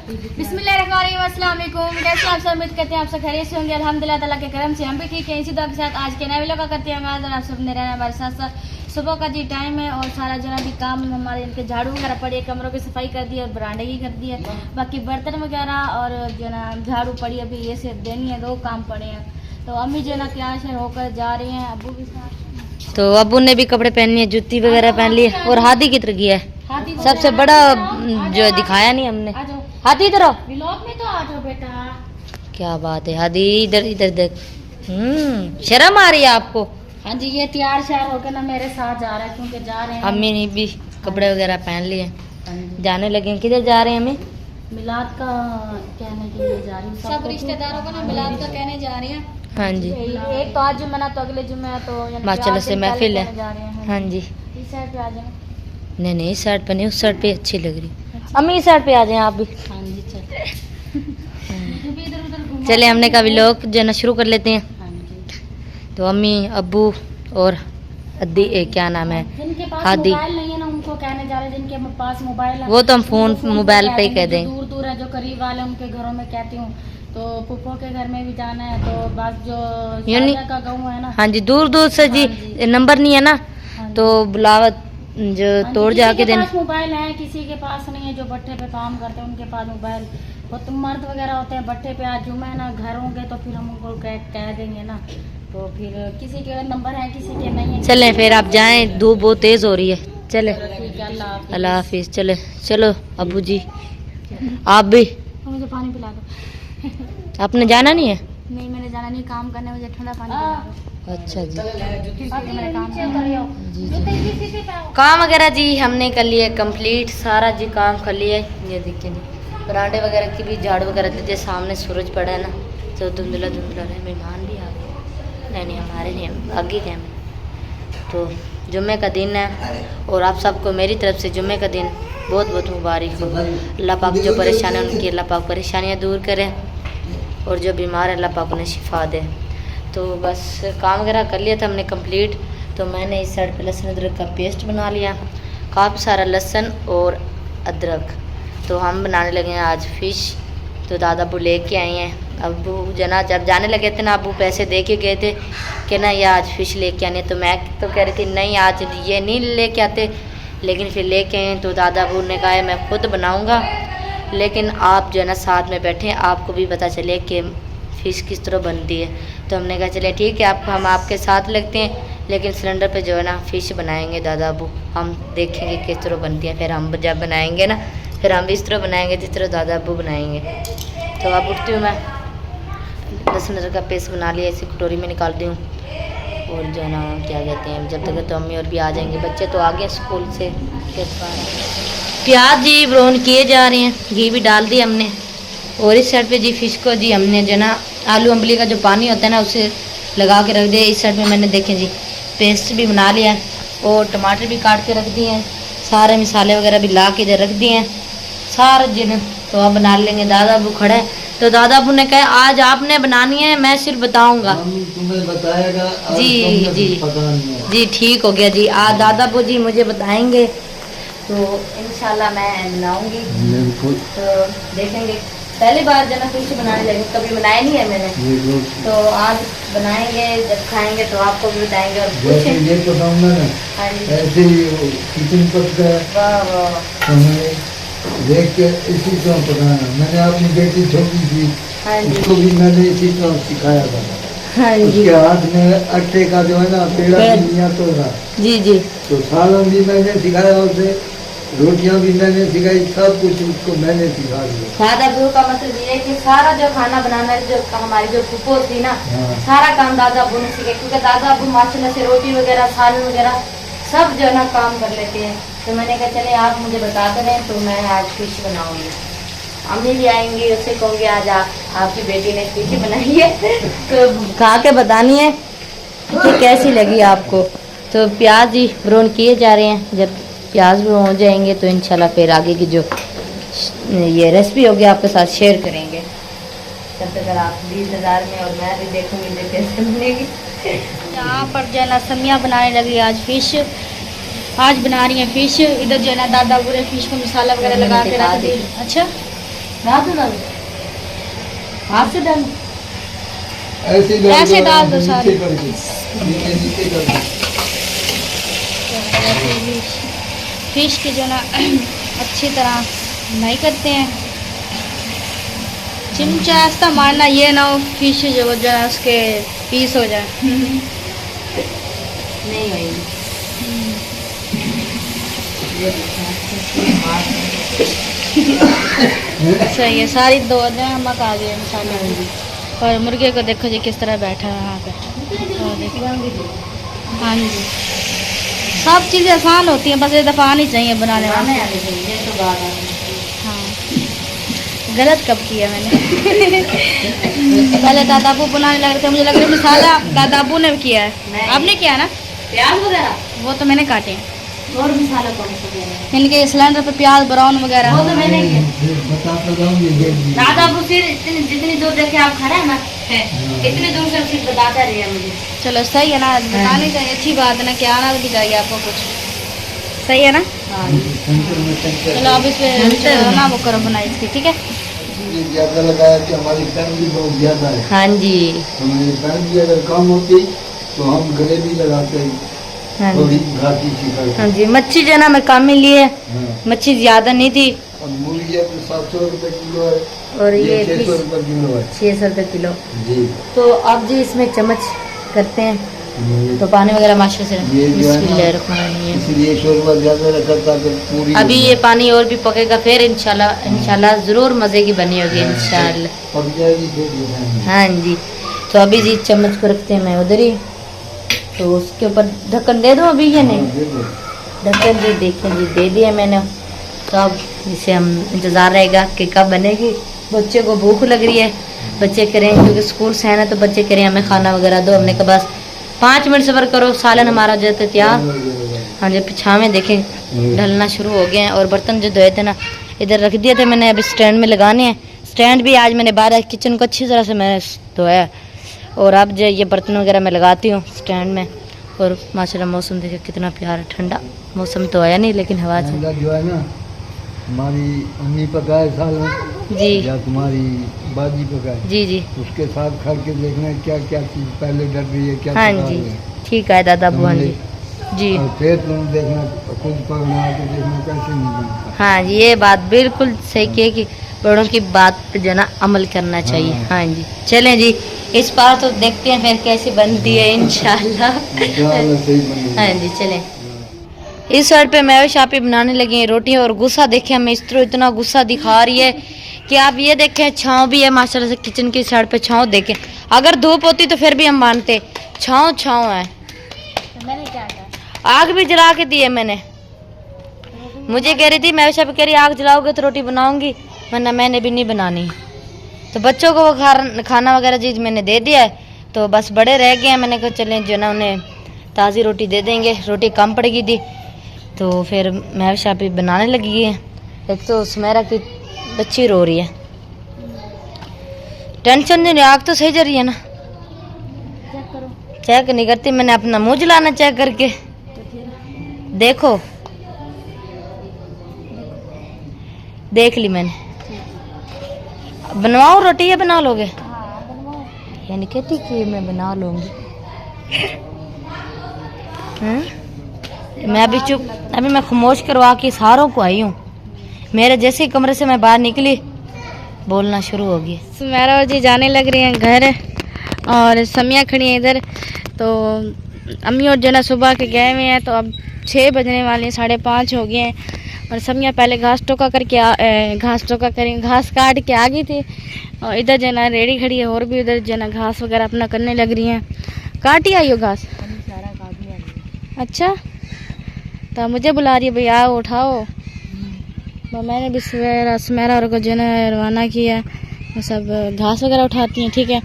बिस्मिल्लाहिर्रहमानिर्रहीम, अस्सलाम वालेकुम। कैसे आप सब? उम्मीद करते हैं आप सब खैरियत से होंगे। अल्हम्दुलिल्लाह ताला के करम से हम भी ठीक हैं। इसी दुआ के साथ आज के नए वीडियो का करते हैं आगाज़ और आप सब ने रहना हमारे साथ साथ। सुबह का जी टाइम है और सारा जना भी काम हमारे इनके झाड़ू वगैरह पड़ी है, कमरों की सफाई कर दी है और बरांडे की कर दी है। बाकी बर्तन वगैरह और जो ना झाड़ू पड़ी अभी ये से देनी है, 2 काम पड़े हैं। तो अम्मी जो ना तैयार शैर होकर जा रही हैं, अबू के साथ। तो अबू ने भी कपड़े पहन लिए, जूती वगैरह पहन ली है और हाथी की तरह गया है। सबसे बड़ा जो दिखाया नहीं हमने। हाथी इधर आओ, व्लॉग में तो आ जाओ बेटा। क्या बात है हाथी, इधर इधर देख। शर्म आ रही है आपको? हाँ जी, ये तैयार श्यार होकर ना मेरे साथ जा रहा है क्योंकि जा रहे हैं। अम्मी ने भी कपड़े वगैरह पहन लिए, हाँ जी। जाने लगे। किधर जा रहे हैं अम्मी? मिलाद का कहने के लिए जा रही हूँ। सब रिश्तेदारों को ना मिलाद का कहने जा रहे हैं। हाँ जी, एक तो आज जुम्मा ना तो अगले जुम्मे है, तो माशाल्लाह से महफिल है। जा रहे हैं। हाँ जी, इस साइड पे आ जाए। नहीं नहीं इस साइड पे नहीं, उस साइड पे अच्छी लग रही। अम्मी इस साइड पे आ जाए आप भी। हाँ जी चल। इधर उधर चले हमने का व्लॉग जो है ना शुरू कर लेते हैं। हाँ जी। तो अम्मी अब्बू और अद्दी क्या नाम है, जिनके पास हादी, मोबाइल नहीं है ना उनको कहने जा रहे हैं। जिनके पास मोबाइल है वो तो हम फोन उनको मोबाइल पे ही कह दें। दूर दूर है, जो करीब वाले उनके घरों में कहती हूँ। तो पुप्पो के घर में भी जाना है, तो बस जो यानी शादिया का गाँव है ना। हाँ जी, दूर दूर से जी, हाँ जी। नंबर नहीं है ना, हाँ तो बुलावत जो हाँ तोड़ जी, जाके किसी के देना। पास मोबाइल है, किसी के पास नहीं है। जो भट्टे पे काम करते हैं उनके पास मोबाइल, वो तुम मर्द वगैरह होते हैं भट्टे पे। आज जुम्मा है ना, घर होंगे तो फिर हम उनको कह देंगे ना। तो फिर किसी के नंबर है, किसी के नहीं है। चलें फिर आप जाएं, धूप बहुत तेज हो रही है। चले, ठीक है, अल्लाह हाफिज़। अल्लाह हाफिज। चले चलो अबू जी, आप भी। मुझे पानी पिला दो। आपने जाना नहीं है? नहीं, मैंने जाना नहीं, काम करने, मुझे ठंडा पानी पिला दो। अच्छा जी, बाकी मेरा काम है। काम वगैरह जी हमने कर लिया कंप्लीट, सारा जी काम कर लिया है। ये देखिए जी, बरांडे वगैरह की भी झाड़ू वगैरह दीजिए। सामने सूरज पड़ा है ना, तो धुंधला धुंधला रहे। मेहमान भी आ गए। नहीं नहीं हमारे नहीं, आगे गए। तो जुम्मे का दिन है और आप सबको मेरी तरफ से जुम्मे का दिन बहुत बहुत मुबारक हो। अल्लाह पाक जो परेशान है उनकी अल्लाह पाक परेशानियाँ दूर करे और जो बीमार है अल्लाह पाक उन्हें शिफा दे। तो बस काम वगैरह कर लिया था हमने कंप्लीट। तो मैंने इस साइड पे लहसुन अदरक का पेस्ट बना लिया, काफ़ी सारा लहसुन और अदरक। तो हम बनाने लगे हैं आज फ़िश। तो दादा अबू लेके आए हैं। अबू जना जब जाने लगे थे ना, अबू पैसे दे के गए थे कि ना ये आज फ़िश लेके आने। तो मैं तो कह रही थी नहीं आज ये नहीं लेके आते, लेकिन फिर लेके आए। तो दादा अबू ने कहा मैं खुद बनाऊँगा, लेकिन आप जो है ना साथ में बैठें, आपको भी पता चले कि फ़िश किस तरह बनती है। तो हमने कहा चले ठीक है, आप हम आपके साथ लगते हैं, लेकिन सिलेंडर पे जो है ना फ़िश बनाएंगे दादा अबू। हम देखेंगे किस तरह बनती है, फिर हम जब बनाएंगे ना फिर हम भी इस तरह बनाएंगे जिस तरह दादा अबू बनाएंगे। तो अब उठती हूँ मैं, लहसुन अदरक का पेस्ट बना लिया, इसी कटोरी में निकालती हूँ। और जो है ना क्या कहते हैं, जब तक तो अम्मी और भी आ जाएंगे, बच्चे तो आ गए स्कूल से। प्याज जी ब्राउन किए जा रहे हैं, घी भी डाल दिया हमने। और इस साइड पे जी फ़िश को जी हमने जो ना आलू अम्बली का जो पानी होता है ना उसे लगा के रख दिया। इस साइड में मैंने देखें जी पेस्ट भी बना लिया है और टमाटर भी काट के रख दिए हैं, सारे मसाले वगैरह भी ला के इधर रख दिए हैं सारे जिन। तो अब बना लेंगे। दादा अबू खड़ा है, तो दादा अबू ने कहा आज आपने बनानी है, मैं सिर्फ बताऊंगा। तुम्हें बताएगा जी जी जी, ठीक हो गया जी। आज दादा अबू जी मुझे बताएंगे, तो इंशाल्लाह मैं बनाऊंगी। तो देखेंगे, पहली बार जो ना फिश बनाने लगे, कभी बनाया नहीं है मैंने। तो आज बनाएंगे, जब खाएंगे तो आपको भी बताएंगे और पूछेंगे। ये तो सामने है, हाँ जी, ऐसे ही किचन पकता है, वाह वाह, हमें देख के इसी तरह पकाना। मैंने अपनी बेटी छोटी थी, हाँ जी, उसको भी मैंने इसी तरह सिखाया था। हाँ जी, उसके हाथ में आटे का जो है ना पेड़ा पेड़। भी नहीं आता था। जी जी, तो सालन भी मैंने सिखाया उसे, रोटियां भी मैंने सिखाई, सब कुछ उसको मैंने सिखा दिया। दादा अबू का मतलब ये है कि सारा जो खाना बनाना है, जो हमारी जो फूफो थी ना, हाँ। सारा काम दादा अबू ने सीखे, क्योंकि दादा अबू माशाल्लाह से रोटी वगैरह सालन वगैरह सब जो है ना काम कर लेते हैं। तो मैंने कहा चले आप मुझे बताते रहें, तो मैं आज फिश बनाऊंगी। अम्मी भी आएंगी, उससे कहूँगी आज आपकी बेटी ने फिश बनाई है तो खा के बतानी है कि कैसी लगी आपको। तो प्याज ही ब्राउन किए जा रहे हैं, जब प्याज ब्राउन हो जाएंगे तो इंशाल्लाह फिर आगे की जो ये रेसिपी होगी आपके साथ शेयर करेंगे। तब तक आप भी इंतज़ार में और मैं भी देखूँगी जो कैसे बनेगी। यहाँ पर जो है ना समिया बनाने लगी आज फ़िश। आज बना रही हैं फ़िश। इधर जो है ना दादा बुरे फ़िश को मसाला वगैरह लगा के रख दी। अच्छा, डाल हाथ से डाल ऐसे डाल दो सारे। नीचे करके, नीचे कर दो। फिश की जो ना अच्छी तरह नहीं करते हैं, चिमचा ऐसा मारना ये ना हो फिश जो है उसके पीस हो जाए। नहीं होगी। सही है, सारी दो नमक आ गए मसाले में। और मुर्गे को देखो जी किस तरह बैठा है वहाँ पे। और देखो, हाँ जी, सब चीज़ें आसान होती हैं, बस एक दफ़ा आनी चाहिए बनाने वाले। तो बात है। हाँ, गलत कब किया मैंने। पहले दादाबू बनाने लग रहे थे, मुझे लग रहा है मसाला दादाबू ने किया है। आपने किया है ना? प्याज वगैरह वो तो मैंने काटे हैं। और मसाला कौन सा दे रहे हैं? इनके सिलेंडर पे प्याज ब्राउन वगैरह। वो तो मैंने किया। बताता जाऊंगी। दादाबू से जितनी दूर देखे आप खड़े हैं ना, इतनी दूर से सिर्फ बताता रही है मुझे। चलो सही है ना, बताने चाहिए, अच्छी बात है ना कि आना भी चाहिए आपको कुछ। सही है ना? चलो अब इस पे ना वो करो बनाई इसकी, ठीक है? ये ज्यादा लगाया कि हमारी फैमिली बहुत ज्यादा है। हाँ जी, हमारी फैमिली अगर कम होती तो हम गले भी लगाते हैं, हाँ थोड़ी जी, घाटी सिखाते। हाँ जी। मच्छी जो है ना मैं कम ही लिए, मच्छी ज्यादा नहीं थी। अब मुर्गिया तो 700 रुपए किलो है और ये 600 रुपए किलो है 600 रुपये किलो। जी। तो अब जी इसमें चम्मच करते हैं, ये- तो पानी वगैरह माशा से ये जो है ना, बिस्मिल्लाहिर्रहमानिर्रहीम। इसलिए शोरबा ज्यादा रखा ताकि पूरी अभी ये पानी और भी पकेगा, फिर इंशाल्लाह जरूर मजे की बनी होगी इंशाल्लाह। पक जाएगी फिर दिखाएंगे। हाँ जी, तो अभी जी चम्मच को रखते हैं मैं उधर ही, तो उसके ऊपर ढक्कन दे दूं अभी ये नहीं? हाँ, दे दो। ढक्कन जी देखें जी दे दिया मैंने। तो अब इसे हम इंतज़ार रहेगा कि कब बनेगी। बच्चे को भूख लग रही है, बच्चे करें क्योंकि स्कूल से है ना, तो बच्चे करें हमें खाना वगैरह दो। हमने कहा बस 5 मिनट सब्र करो, सालन हमारा जो है तैयार। हाँ जी, पिछा में देखें ढलना शुरू हो गए हैं। और बर्तन जो धोए थे ना इधर रख दिए थे मैंने, अभी स्टैंड में लगाने हैं। स्टैंड भी आज मैंने बाहर किचन को अच्छी तरह से मैंने धोया, और अब जो ये बर्तन वगैरह मैं लगाती हूँ स्टैंड में। और माशाल्लाह मौसम देखिए कितना प्यारा, ठंडा मौसम तो आया नहीं लेकिन हवा से। ठंडा जो है ना, हमारी अम्मी पकाए साल में जी या तुम्हारी बाजी पकाए, जी जी, उसके साथ खा के देखना क्या क्या चीज पहले डर रही है, क्या हाँ पका जी, रही है। ठीक है दादा बुआ जी जी। और फिर तुम देखना, खुद पकना के देखना कैसे नहीं बनता। हाँ जी, ये बात बिल्कुल सही की कि बड़ों की बात पे जो है ना अमल करना चाहिए। हाँ जी, चलें जी इस बार तो देखते हैं फिर कैसी बनती है इंशाल्लाह। सही बनेगी। हाँ जी चलें। इस साइड पे मैं शापी बनाने लगी हैं रोटियां, और गुस्सा देखें हमें इस तरह इतना गुस्सा दिखा रही है कि आप ये देखें छाँव भी है माशाल्लाह से, किचन की साइड पे छाँव देखें। अगर धूप होती तो फिर भी हम मानते, छाँव है। मैंने क्या किया? आग भी जला के दी है मैंने। मुझे कह रही थी मैं शापी कह रही आग जलाओगे तो रोटी बनाऊंगी, वरना मैंने भी नहीं बनानी। तो बच्चों को वो खाना वगैरह चीज़ मैंने दे दिया है, तो बस बड़े रह गए हैं। मैंने कहा चलें जो ना उन्हें ताज़ी रोटी दे देंगे, रोटी कम पड़ेगी थी। तो फिर मैं शापी बनाने लगी है। एक तो सुमेरा की बच्ची रो रही है, टेंशन नहीं, आग तो सही जा रही है ना। चेक करो। चेक नहीं करती, मैंने अपना मुँह जलाना चेक करके देखो, देख ली मैंने। बनवाओ रोटी या बना लोगे? हाँ बनवाओ। यानी कहती कि मैं बना लूँगी। मैं अभी चुप, अभी मैं खामोश करवा के सारों को आई हूँ। मेरे जैसे ही कमरे से मैं बाहर निकली बोलना शुरू हो गई। सुमेरा जी जाने लग रही हैं घर, और समिया खड़ी है इधर। तो अम्मी और जो ना सुबह के गए हुए हैं, तो अब 6 बजने वाले हैं, 5:30 हो गए हैं। और समिया पहले घास टोका घास काट के आ गई थी, और इधर जो ना रेडी खड़ी है, और भी इधर जो ना घास वगैरह अपना करने लग रही हैं। काट ही आई हो घास? अच्छा, तो मुझे बुला रही है भैया आओ उठाओ। तो मैंने भी सुमेरा और को जो ना रवाना किया, वो सब घास वगैरह उठाती हैं, ठीक है,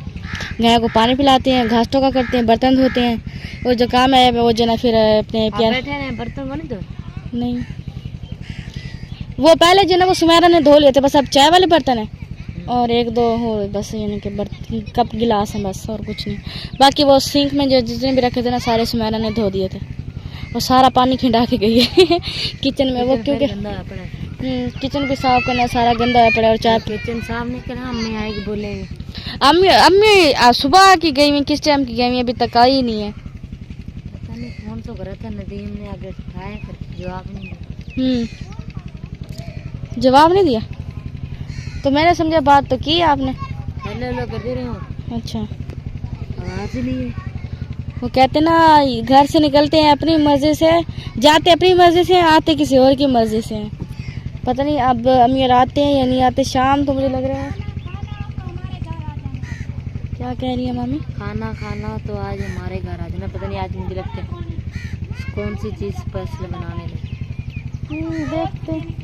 गाय को पानी पिलाते हैं, घास टोका करते हैं, बर्तन धोते हैं। वो जो काम है वो जो ना फिर अपने प्यार बर्तन बने दो नहीं, वो पहले जो ना वो सुमेरा ने धो लिए थे, बस अब चाय वाले बर्तन है और 1-2 हो बस, यानी कि बर्तन कप गिलास है बस, और कुछ नहीं। बाकी वो सिंक में जो जितने भी रखे थे ना सारे सुमेरा ने धो दिए थे। वो सारा पानी खिंडा के गई है किचन में, वो क्योंकि किचन भी साफ करना, सारा गंदा है पड़ा और चाय। किचन साफ नहीं करा, अम्मी आएगी बोलेंगे। अम्मी सुबह की गई हुई, किस टाइम की गई हुई, अभी तक आई ही नहीं है। पता नहीं फोन तो करा था नदीम ने, आगे उठाया फिर जवाब नहीं दिया। जवाब नहीं दिया तो मैंने समझा बात तो की आपने। हेलो हेलो कर दे रही हूँ, अच्छा, आवाज ही नहीं है। वो कहते ना घर से निकलते हैं अपनी मर्जी से, जाते अपनी मर्जी से, आते किसी और की मर्जी से हैं। पता नहीं अब अमीर आते हैं या नहीं आते, शाम तो मुझे लग रहा है। क्या कह रही है मामी? खाना खाना तो आज हमारे घर आ जाना। पता नहीं आज मुझे लगता है कौन सी चीज़ स्पेशल बनाने लगे। देखते हैं।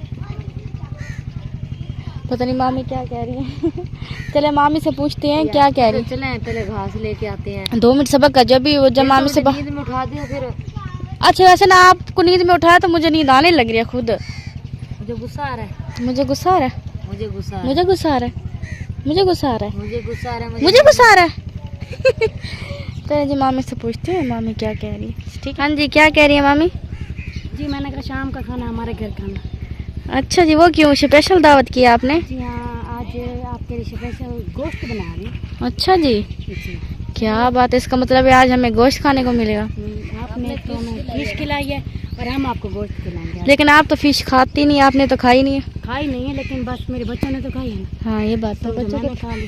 पता नहीं मामी क्या कह रही है। चले मामी से पूछते हैं क्या कह रही है। चले पहले घास लेके आते हैं। 2 मिनट सबक का जब भी वो जब मामी से नींद में उठा दिया फिर। अच्छा वैसे ना आपको नींद में उठाया तो मुझे नींद आने लग रही है खुद। मुझे गुस्सा आ रहा है, मुझे गुस्सा आ रहा है, मुझे गुस्सा आ रहा है, मुझे गुस्सा आ रहा है, मुझे गुस्सा आ रहा है, मुझे गुस्सा आ रहा है, मुझे गुस्सा आ रहा है। चलिए जी मामी से पूछते हैं मामी क्या कह रही है। ठीक, हाँ जी क्या कह रही है मामी? जी मैंने कहा शाम का खाना हमारे घर खाना। अच्छा जी, वो क्यों स्पेशल दावत की आपने? जी हाँ, आज आपके लिए स्पेशल गोश्त बना रही हूँ। अच्छा जी, जी क्या बात है, इसका मतलब है आज हमें गोश्त खाने को मिलेगा। आपने तो हमें फिश खिलाई है और हम आपको गोश्त खिलाएंगे। लेकिन आप तो फिश खाती नहीं, आपने तो खाई नहीं है। खाई नहीं है लेकिन बस मेरे बच्चों ने तो खाई है ना। हाँ ये बात तो बच्चों मैंने को, खा ली।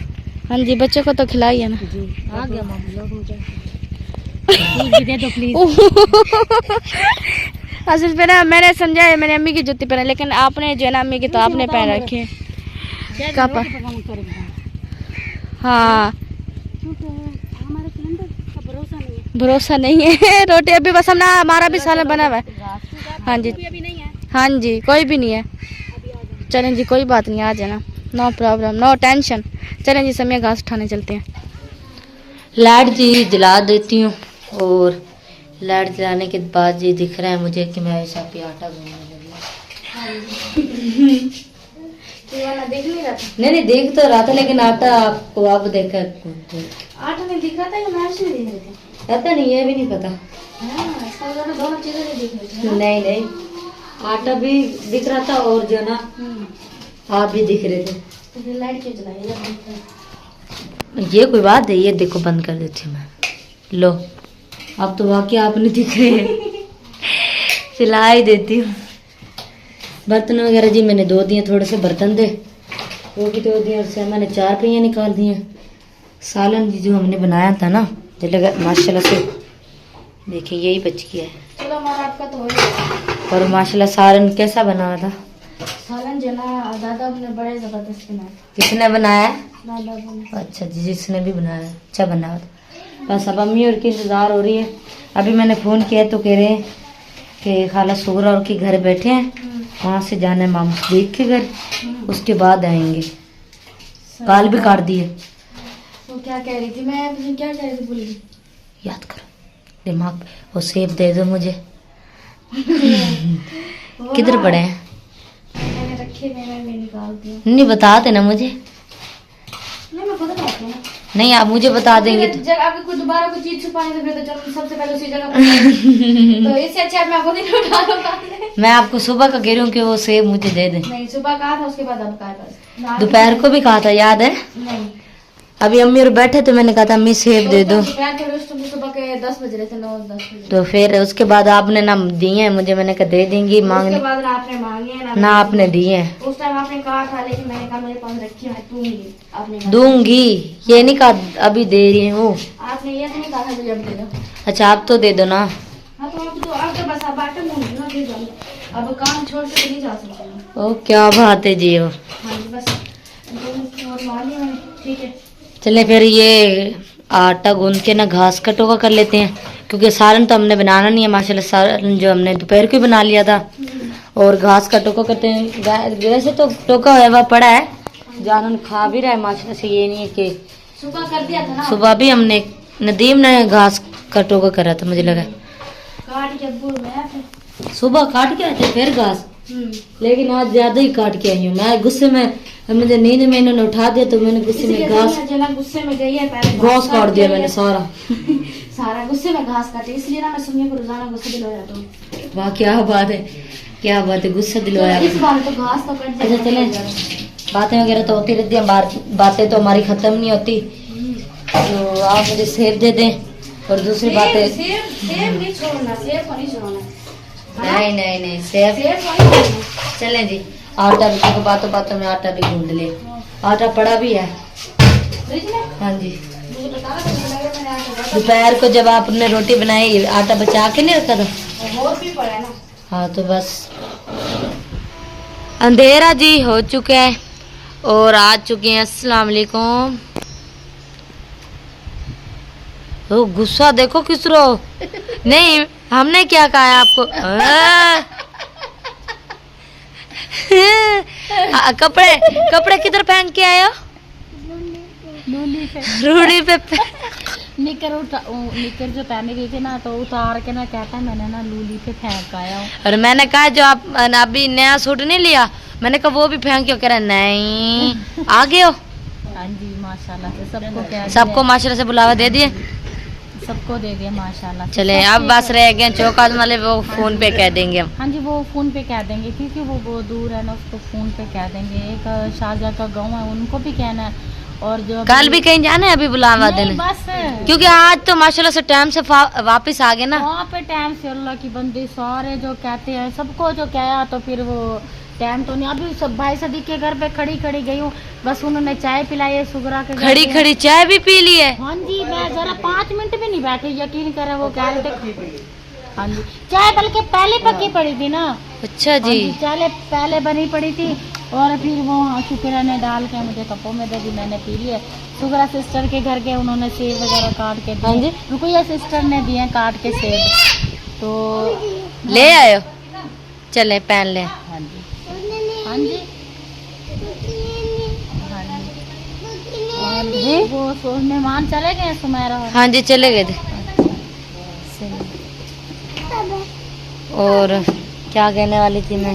हाँ जी बच्चों को तो खिलाई है ना। जी आ गया मामा लोग मुझे भी दे दो प्लीज। असल पे ना मैंने समझा है मैंने अम्मी की जूती पहने, लेकिन आपने जो है ना अम्मी की तो आपने पहन रखी है। कहाँ? हाँ हमारे सिलेंडर का भरोसा नहीं है। भरोसा नहीं है। रोटी अभी बस हम ना, हमारा भी सालन बना हुआ है। हाँ जी, अभी नहीं है, हाँ जी कोई भी नहीं है। चलें जी कोई बात नहीं, आ जाना, नो प्रॉब्लम नो टेंशन। चलें जी समय घास उठाने चलते हैं। लाइट जी जला देती हूँ और लाइट जलाने के बाद जी दिख रहा है मुझे कि मैं ऐसा पे आटा गूंथने लगी। देख नहीं रहा था? नहीं देख तो रहा था लेकिन आटा आपको अब देखा आटा नहीं दिख रहा था या मैच नहीं दिख रहे थे? पता नहीं, ये भी नहीं पता। दोनों चीजें नहीं दिख रही थी। नहीं नहीं, आटा भी दिख रहा था और जो ना आप भी दिख रहे थे। तो फिर लाइट क्यों जलाई? ये कोई बात है? ये देखो बंद कर देती हूँ मैं। लो अब तो वाकई आप नहीं दिख रहे हैं। चला ही देती हूँ। बर्तन वगैरह जी मैंने धो दिए, थोड़े से बर्तन थे वो भी धो दिए, उससे मैंने 4 पहिए निकाल दिए। सालन जी जो हमने बनाया था ना, जो लगा माशाल्लाह से देखिए यही बच गया है। चलो हमारा आपका तो हो गया। और माशाल्लाह सालन कैसा बना था? सालन जो ना दादा ने बड़े जबरदस्त बनाया। किसने बनाया? दादा ने। अच्छा जी, जिसने भी बनाया अच्छा बना था। बस अब अम्मी और की इंतज़ार हो रही है। अभी मैंने फ़ोन किया तो कह रहे हैं कि खाला सुगरा और के घर बैठे हैं, वहाँ से जाना है मामा देख के घर, उसके बाद आएंगे। काल भी काट दिए। वो क्या कह रही थी? मैं मुझे क्या कह रही थी भूल गई। याद करो दिमाग पे। वो सेब दे दो मुझे। किधर पड़े हैं? मैंने रखे हुए हैं, मैं निकालती हूँ। नहीं बताते ना मुझे। नहीं मैं खुद बताती हूँ। नहीं आप मुझे बता देंगे तो। जब आपको कुछ दोबारा कोई चीज छुपानी तो फिर तो चलो सबसे पहले उसी जगह पर। तो इससे अच्छा मैं खुद ही उठा लूंगा। मैं आपको सुबह का कह रही हूँ कि वो सेब मुझे दे दें। नहीं सुबह कहा था, उसके बाद अब कहा था। दोपहर को भी कहा था, याद है? नहीं अभी अम्मी और बैठे तो मैंने कहा था अम्मी सेब दे दो। दोपहर के उस टाइम सुबह के 10 बज रहे थे, 9-10 बजे। तो फिर उसके बाद आपने ना दिए हैं मुझे, मैंने कहा दे देंगी मांगने। उसके बाद ना आपने मांगे हैं, ना आपने दिए हैं। उस टाइम आपने कहा था, लेकिन मैंने कहा मेरे पास रखी है, मैं दूंगी। आपने कहा दूंगी, ये नहीं कहा अभी दे रही हूँ। आपने ये तो नहीं कहा था मुझे अब दे दो। अच्छा आप तो दे दो ना। हाँ तो आप तो बस आप आटे मूंगी ना दे दो। अब काम छोड़ के नहीं जा सकते हैं। ओ क्या बात है जी। वो हाँ जी बस और मार लिया मैंने, ठीक है। चले फिर ये आटा गूंद के ना घास का टोका कर लेते हैं, क्योंकि सालन तो हमने बनाना नहीं है माशाल्लाह। सालन जो हमने दोपहर को ही बना लिया था और घास का टोका करते हैं। वैसे तो टोका हुआ पड़ा है, जानन खा भी रहा है माशाल्लाह से। ये नहीं है कि सुबह कर दिया था ना, सुबह भी हमने नदीम ने घास का टोका करा था, मुझे लगा काट के भूल गया फिर। सुबह काट के आए थे फिर घास, लेकिन आज ज्यादा ही काट के आई हूँ मैं। गुस्से में मुझे नींद में इन्होंने उठा दिया तो मैंने गुस्से में घास गुस्से में गई है, पहले घास काट दिया मैंने सारा। सारा गुस्से में घास काटे, इसलिए ना मैं सुनिए को रोजाना गुस्से दिल हो जाता हूँ। वाह क्या बात है। क्या बात है, गुस्सा दिलवाया इस बार तो घास तो कट अच्छा चले, बातें वगैरह तो होती रहती हैं, बातें तो हमारी खत्म नहीं होती। तो आप मुझे सेब दे दें और दूसरी बातें सेब नहीं छोड़ना, सेब को नहीं छोड़ना। नहीं नहीं नहीं सेब चलें जी। आटा भी, क्योंकि बातों बातों में आटा भी गूंद ले, आटा पड़ा भी है। हाँ जी, दोपहर को जब आपने रोटी बनाई आटा बचा के नहीं रखा था। और भी पड़ा है ना। हाँ तो बस अंधेरा जी हो चुका है और आ चुके हैं। अस्सलाम वालेकुम। ओ गुस्सा देखो किस रो, नहीं हमने क्या कहा है आपको। कपड़े कपड़े किधर पहन के आए हो? रूढ़ी पे निकर जो पहने गई थी ना, तो उतार के ना कहता है मैंने ना लूली पे फेंक आया हूँ। और मैंने कहा जो आप अभी नया सूट नहीं लिया, मैंने कहा वो भी फेंक क्यों, कह रहा नहीं आ गए हो। हाँ जी माशाल्लाह से सबको कह सबको माशाल्लाह से बुलावा दे दिए, सबको दे दिया माशाल्लाह से। चले अब बस रह गए चौकात वाले, वो फोन पे कह देंगे हम। हाँ जी वो फ़ोन पे कह देंगे, क्योंकि वो बहुत दूर है ना, उसको फ़ोन पे कह देंगे। एक शारजा का गांव है, उनको भी कहना है। और जो कल भी कहीं जाना है अभी बुलावा नहीं, देने, बस क्योंकि आज तो माशाल्लाह से टाइम से वापस आ गए ना। वहाँ पे टाइम से अल्लाह की बंदी सारे जो कहते हैं सबको जो कहा, तो फिर वो टाइम तो नहीं। अभी सब भाई सदी के घर पे खड़ी खड़ी गई हूँ, बस उन्होंने चाय पिलाई है सुगरा के घर खड़ी पे। खड़ी चाय भी पी ली है। हाँ जी मैं जरा 5 मिनट भी नहीं बैठी, यकीन करें वो कह रहे थे। हाँ जी चाय बल्कि पहले पकी पड़ी थी ना। अच्छा हाँ जी, चाय पहले बनी पड़ी थी और फिर वो शुक्र ने डाल के मुझे कपों में दे दी, मैंने पी ली है। सुगरा सिस्टर के घर के उन्होंने सेब वगैरह काट के दिए। हाँ जी रुको सिस्टर ने दिए काट के सेब, तो ले आयो, चले पहन ले। हाँ जी हाँ जी हाँ जी। जी वो मेहमान चले गए सुमेरा और हाँ जी चले गए थे। और क्या कहने वाली थी मैं,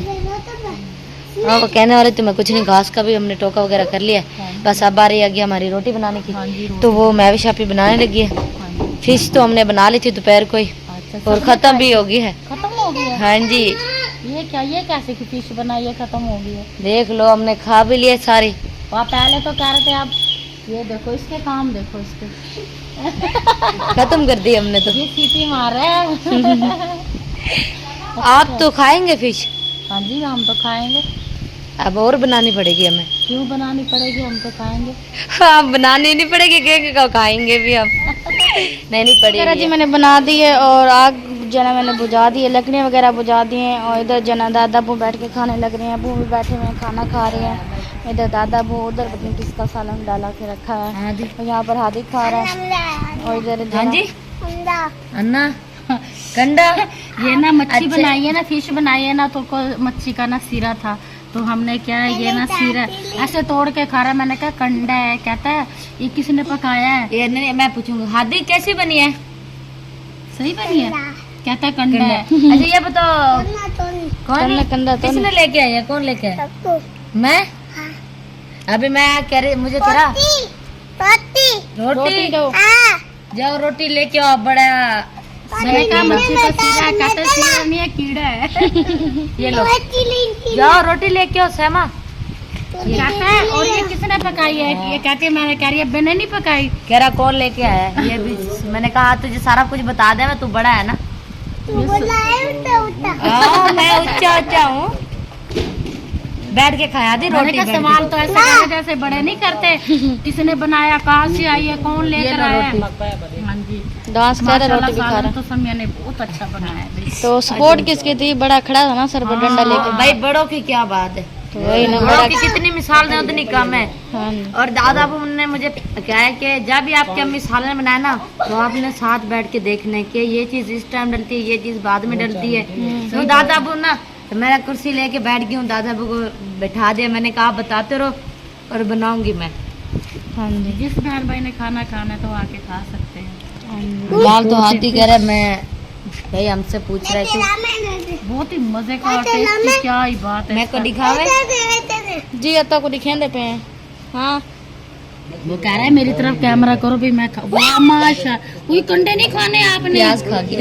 हाँ वो कहने वाली थी मैं कुछ नहीं, घास का भी हमने टोका वगैरह कर लिया है, बस अब आ रही है हमारी रोटी बनाने की। हाँ जी तो वो मैं भी शापी बनाने लगी है। हाँ जी। फिश तो हमने बना ली थी दोपहर को ही अच्छा और ख़त्म भी हो गई है। खत्म हो गई है। हाँ जी ये क्या, ये कैसे की फिश बनाई है खत्म हो गई है? देख लो हमने खा भी लिया सारी। आप पहले तो कह रहे थे आप, ये देखो इसके काम देखो इसके। खत्म कर दी हमने तो। ये सीटी मार रहा है। आप तो खाएंगे फिश? हाँ जी हम तो खाएंगे। अब और बनानी पड़ेगी हमें। क्यों बनानी पड़ेगी, हम तो खाएंगे। हाँ बनानी नहीं पड़ेगी, क्या खाएंगे भी हम। नहीं पड़ेगी जी मैंने बना दी है और आग जना मैंने बुझा दी है, लकड़ियाँ वगैरह बुझा दी हैं। और इधर जना दादा बू बैठ के खाने लग रहे हैं, अबू भी बैठे हुए हैं खाना खा रहे हैं। इधर दादा बू, उधर पत्नी किसका सालन डाला के रखा है। हाँ जी और यहाँ पर हादी खा रहा है। और इधर हाँ जी अन्ना कंडा। ये ना मच्छी अच्छा। बनाई है ना, फिश बनाई है ना, तो मच्छी का ना सिरा था, तो हमने क्या है ये ना सिरा ऐसे तोड़ के खा रहा है। मैंने कहा कंडा है, कहता है ये किसने पकाया है। ये नहीं मैं पूछूंगा हादी कैसी बनी है? सही बनी है, कहता है कंडा है। अच्छा ये बताओ कौन कंडा किसने लेके आया, कौन लेके आया? मैं अभी मैं कह रही, मुझे तेरा रोटी दो। जाओ रोटी लेके आओ। बड़ा मैंने कहा मच्छी का सिरा, कहता है सिरा नहीं है कीड़ा है। ये लो जाओ रोटी लेके आओ सहमा। कहता है और ये किसने पकाई है? ये कहती है, मैंने कह रही है मैंने नहीं पकाई। कह रहा कौन लेके आया है? ये भी मैंने कहा तुझे सारा कुछ बता दे, मैं तू बड़ा है ना। मैं ऊंचा ऊंचा हूँ, बैठ के खाया दी मैंने रोटी। कहा सवाल तो ऐसे करे जैसे बड़े नहीं करते, किसने बनाया, कहाँ से आई है, कौन लेकर आया है। हाँ जी डांस कर रहा, रोटी भी खा सालन रहा। तो समिया ने बहुत अच्छा बनाया है। तो सपोर्ट किसकी थी? बड़ा खड़ा था ना सर पर डंडा लेके। भाई बड़ों की क्या बात है, तो वही ना बड़ों बड़ा। की कितनी मिसाल दें उतनी कम है। हाँ और दादा बाबू ने मुझे क्या है कि जब भी आपकी अम्मी सालन बनाए ना, तो आपने साथ बैठ के देखने के ये चीज इस टाइम डलती है, ये चीज बाद में डलती है। तो दादा बाबू ना, तो मैं कुर्सी लेके बैठ गई हूँ, दादा बाबू को बैठा दिया। मैंने कहा बताते रहो और बनाऊंगी मैं। हाँ जी। जिस बहन भाई ने खाना खाना है तो आके खा सकते हैं। लाल तो हाथ ही कह रहा है, मैं भाई हमसे पूछ रहा है क्यों। बहुत ही मजे का और टेस्टी, क्या ही बात है। मैं को दिखावे जी अत्ता को दिखेंदे पे हैं। हाँ वो कह रहा है मेरी तरफ कैमरा करो भी मैं वाह माशा। कोई कंडे नहीं खाने आपने? प्याज खा के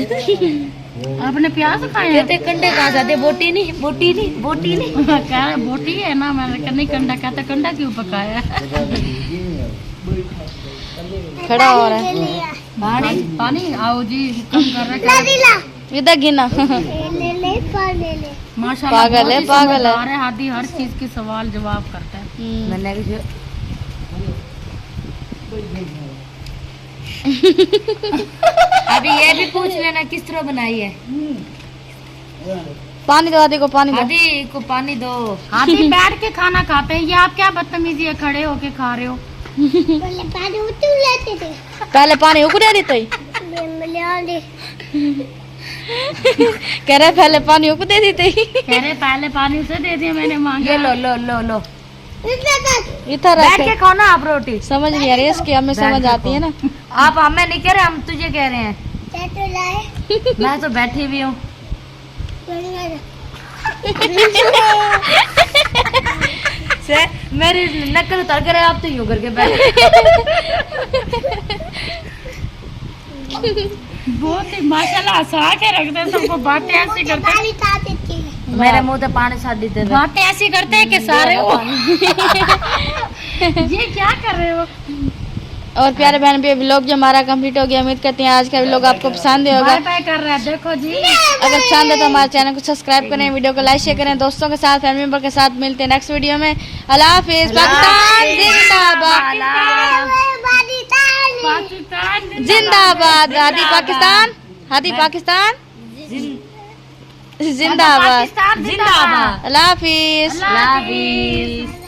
आपने प्याज खाए हैं? कहते कंडे कहाँ जाते, बोटी नहीं बोटी नहीं बोटी नहीं। कह रहे बोटी है ना, मैंने कहा नहीं कंडा, कहता कंडा क्यों पकाया? खड़ा हो रहा है। पानी पानी आओ जी, कम कर रहे इधर गिना। माशाल्लाह पागल है, पागल है। हमारे हाथी हर चीज के सवाल जवाब करता है। मैंने भी अभी ये भी पूछ लेना किस तरह बनाई है। पानी दो आदि को, पानी दो। आदि को पानी दो। हाथी बैठ के खाना खाते हैं, ये आप क्या बदतमीजी है, खड़े होके खा रहे हो? पहले पानी उकड़े देते ही। कह रहे पहले पानी उको दे देते ही। कह रहे पहले पानी उसे दे दिया मैंने, मांगा। ये लो लो लो लो, इधर बैठ रखे। के खाओ ना आप रोटी। समझ नहीं आ रही है इसकी, हमें समझ आती है ना। आप हमें नहीं कह रहे, हम तुझे कह रहे हैं। मैं तो बैठी भी हूँ। से मेरी नकल उतार कर आप तो यूं करके बैठे। बहुत ही माशाल्लाह हंसा के रखते हैं सबको, बातें ऐसी करते हैं, मेरे मुंह से पानी साथ देते थे। बातें ऐसी करते हैं कि सारे वो ये क्या कर रहे हो? और प्यारे बहन भी व्लॉग जो हमारा कंप्लीट हो गया। उम्मीद करते हैं आज का व्लॉग आपको पसंद होगा। बाय बाय कर रहा है, देखो जी। अगर पसंद है तो हमारे चैनल को सब्सक्राइब करें, वीडियो को लाइक शेयर करें, दोस्तों के साथ, फैमिली मेंबर के साथ। मिलते हैं नेक्स्ट वीडियो में। अल्लाह हाफिज। पाकिस्तान जिंदाबाद, पाकिस्तान जिंदाबाद। हादी पाकिस्तान, हादी पाकिस्तान जिंदाबाद। पाकिस्तान जिंदाबाद। अल्लाह हाफिज। अल्लाह हाफिज।